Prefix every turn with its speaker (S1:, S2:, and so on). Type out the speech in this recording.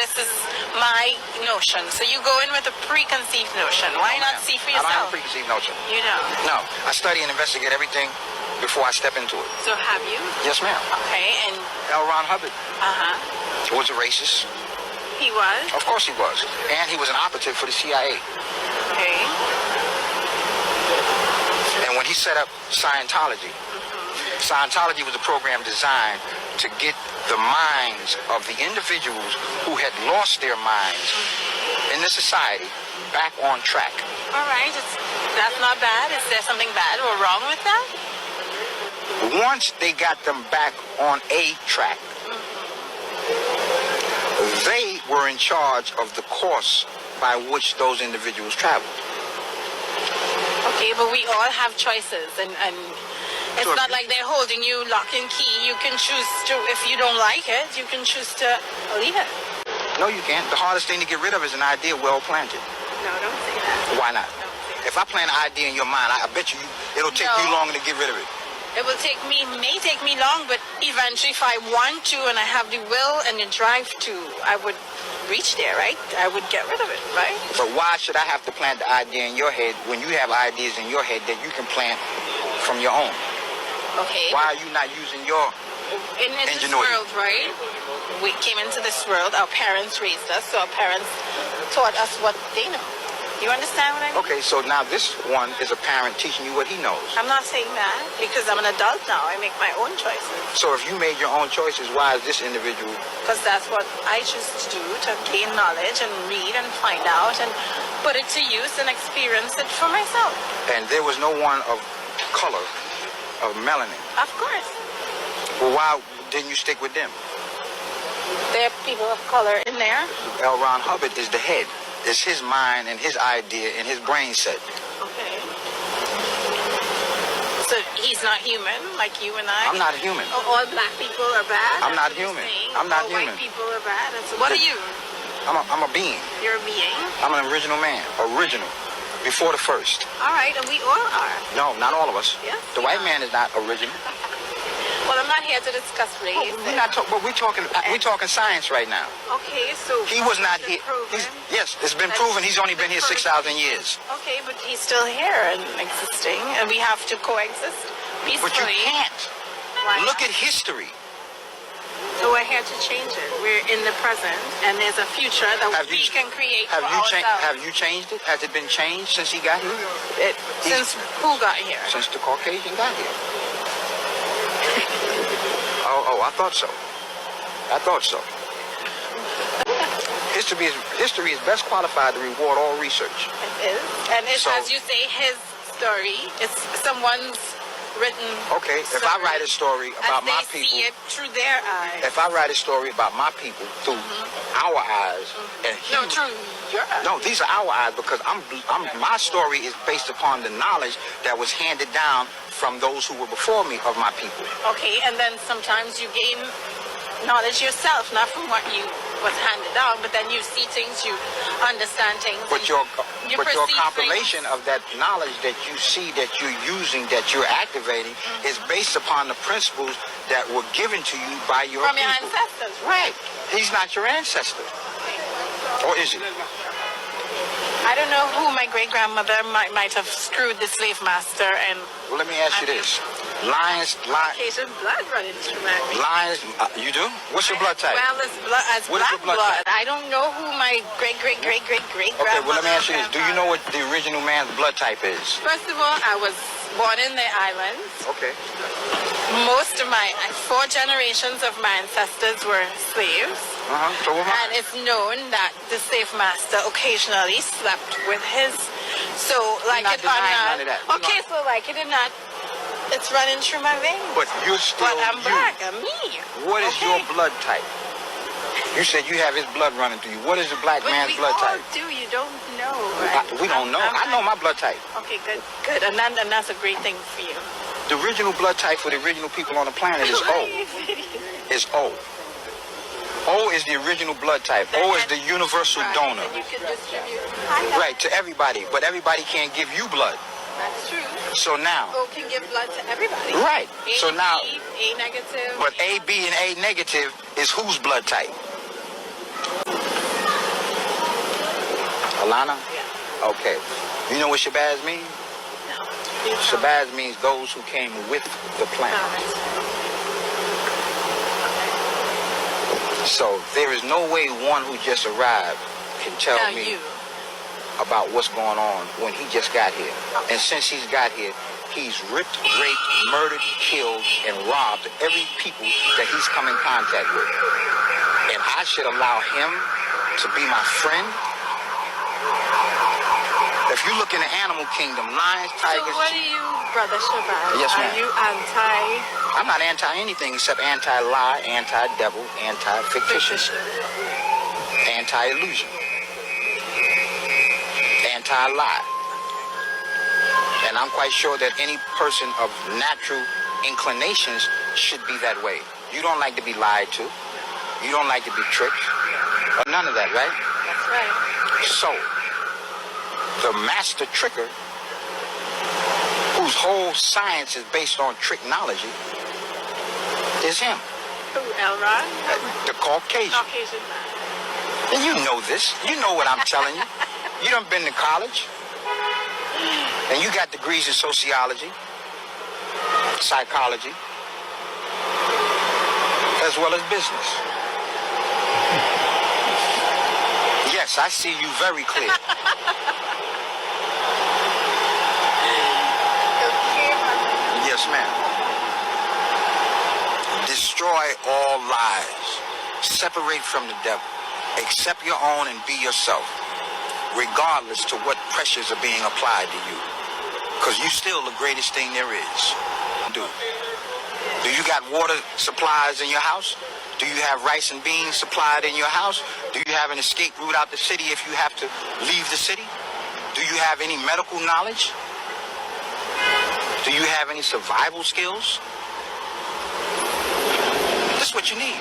S1: this is my notion. So you go in with a preconceived notion. Why not see for
S2: I don't have a
S1: yourself?
S2: preconceived notion.
S1: You don't?
S2: No, I study and investigate everything before I step into it.
S1: So have you?
S2: Yes, ma'am.
S1: Okay, and
S2: L. Ron Hubbard
S1: uh-huh.
S2: was a racist.
S1: He was?
S2: Of course he was. And he was an operative for the CIA.
S1: Okay.
S2: And when he set up Scientology, Scientology was a program designed to get the minds of the individuals who had lost their minds in the society back on track.
S1: All right, that's not bad. Is there something bad or wrong with that?
S2: Once they got them back on a track, they were in charge of the course by which those individuals traveled.
S1: Okay, but we all have choices, and it's
S2: Sure.
S1: not like they're holding you lock and key. You can choose to, if you don't like it, you can choose to leave it.
S2: No, you can't. The hardest thing to get rid of is an idea well planted.
S1: No, don't say that.
S2: Why not?
S1: Don't say that.
S2: If I plant an idea in your mind, I bet you it'll take you
S1: No.
S2: longer to get rid of it.
S1: It will may take me long, but eventually if I want to and I have the will and the drive to, I would reach there, right? I would get rid of it, right?
S2: But why should I have to plant the idea in your head when you have ideas in your head that you can plant from your own?
S1: Okay.
S2: Why are you not using your
S1: In this
S2: ingenuity?
S1: world, right? We came into this world, our parents raised us, so our parents taught us what they know. You understand what I mean?
S2: Okay, so now this one is a parent teaching you what he knows.
S1: I'm not saying that because I'm an adult now. I make my own choices.
S2: So if you made your own choices, why is this individual?
S1: Because that's what I choose to do, to gain knowledge and read and find out and put it to use and experience it for myself.
S2: And there was no one of color, of melanin.
S1: Of course.
S2: Well, why didn't you stick with them?
S1: There are people of color in there.
S2: L. Ron Hubbard is the head. It's his mind and his idea and his brain set.
S1: Okay. So he's not human like you and I?
S2: I'm not human.
S1: Oh, all black people are bad?
S2: I'm not
S1: That's what
S2: human.
S1: you're saying?
S2: I'm not
S1: all
S2: human.
S1: White people are bad? So what are you?
S2: I'm a being.
S1: You're a being?
S2: I'm an original man. Original. Before the first.
S1: All right, and we all are.
S2: No, not all of us.
S1: Yes,
S2: The
S1: we
S2: white
S1: are.
S2: man is not original.
S1: Well, I'm not here to discuss race.
S2: We're talking science right now.
S1: Okay, so
S2: He was not
S1: it's
S2: here.
S1: proven
S2: Yes, it's been
S1: that
S2: proven he's only been here 6,000 years.
S1: Okay, but he's still here and existing, and we have to coexist peacefully.
S2: But you can't.
S1: Why
S2: Look
S1: not?
S2: at history.
S1: So we're here to change it. We're in the present, and there's a future that
S2: Have
S1: we
S2: you-
S1: can create
S2: Have
S1: for
S2: you changed?
S1: ourselves.
S2: Have you changed it? Has it been changed since he got here?
S1: Since who got here?
S2: Since the Caucasian got here. Oh, I thought so. I thought so. History is best qualified to reward all research.
S1: It is, and it's
S2: So-
S1: as you say, his story. It's someone's written.
S2: Okay, if I write a story about my
S1: as they
S2: people,
S1: see it through their eyes.
S2: if I write a story about my people through our eyes, and he,
S1: No, through your eyes.
S2: no, these are our eyes because my story is based upon the knowledge that was handed down from those who were before me of my people.
S1: Okay, and then sometimes you gain knowledge yourself, not from what you was handed down, but then you see things, you understand things.
S2: But
S1: and
S2: your
S1: you
S2: but your
S1: perceive
S2: compilation
S1: things.
S2: of that knowledge that you see, that you're using, that you're activating, is based upon the principles that were given to you by your
S1: From your
S2: people.
S1: ancestors.
S2: Right. He's not your ancestor. Or is he?
S1: I don't know who my great-grandmother might have screwed the slave master and
S2: Well, let me ask you this. Lions,
S1: Caucasian blood running through my veins.
S2: lions, you do? What's your blood type?
S1: Well, it's blood, as
S2: What is
S1: black
S2: your blood
S1: blood.
S2: type?
S1: I don't know who my great-great-great-great-great
S2: Okay, well, let me ask you this. Do you know
S1: grandfather-
S2: what the original man's blood type is?
S1: First of all, I was born in the islands.
S2: Okay.
S1: Most of my 4 generations of my ancestors were slaves.
S2: So am I.
S1: And it's known that the slave master occasionally slept with his. So, like
S2: not
S1: it or
S2: denying
S1: not.
S2: none of that. We're
S1: Okay, so like it or not, it's running through my veins.
S2: But you're still
S1: But I'm
S2: you.
S1: black. I'm me.
S2: What is
S1: Okay.
S2: your blood type? You said you have his blood running through you. What is the black
S1: But
S2: man's
S1: we
S2: blood
S1: all
S2: type?
S1: do. You don't know, right?
S2: We don't know. I know my blood type.
S1: Okay, good. And that's a great thing for you.
S2: The original blood type for the original people on the planet is O. Is O. O is the original blood type. O is the universal donor.
S1: And you can distribute.
S2: Right, to everybody. But everybody can't give you blood.
S1: That's true.
S2: So now,
S1: O can give blood to everybody.
S2: right.
S1: A
S2: So now,
S1: B, A negative.
S2: but A, B, and A negative is whose blood type? Alana?
S1: Yeah.
S2: Okay. You know what Shabazz means?
S1: No. You tell me.
S2: Shabazz means those who came with the plan. So there is no way one who just arrived can tell
S1: Tell
S2: me
S1: you.
S2: about what's going on when he just got here. And since he's got here, he's ripped, raped, murdered, killed, and robbed every people that he's come in contact with. And I should allow him to be my friend? If you look in the animal kingdom, lions, tigers...
S1: So what are you, Brother Shabazz?
S2: Yes, ma'am.
S1: Are you anti...
S2: I'm not anti-anything except anti-lie, anti-devil, anti-fictitious, anti-illusion, anti-lie. And I'm quite sure that any person of natural inclinations should be that way. You don't like to be lied to. You don't like to be tricked. Or none of that, right?
S1: That's right.
S2: So, the master tricker, whose whole science is based on tricknology, is him.
S1: Who, Elrod?
S2: The Caucasian.
S1: Caucasian man.
S2: And you know this. You know what I'm telling you. You done been to college. And you got degrees in sociology, psychology, as well as business. Yes, I see you very clear. Yes, ma'am. Destroy all lies. Separate from the devil. Accept your own and be yourself, regardless to what pressures are being applied to you. Because you still the greatest thing there is. Do you got water supplies in your house? Do you have rice and beans supplied in your house? Do you have an escape route out the city if you have to leave the city? Do you have any medical knowledge? Do you have any survival skills? This is what you need.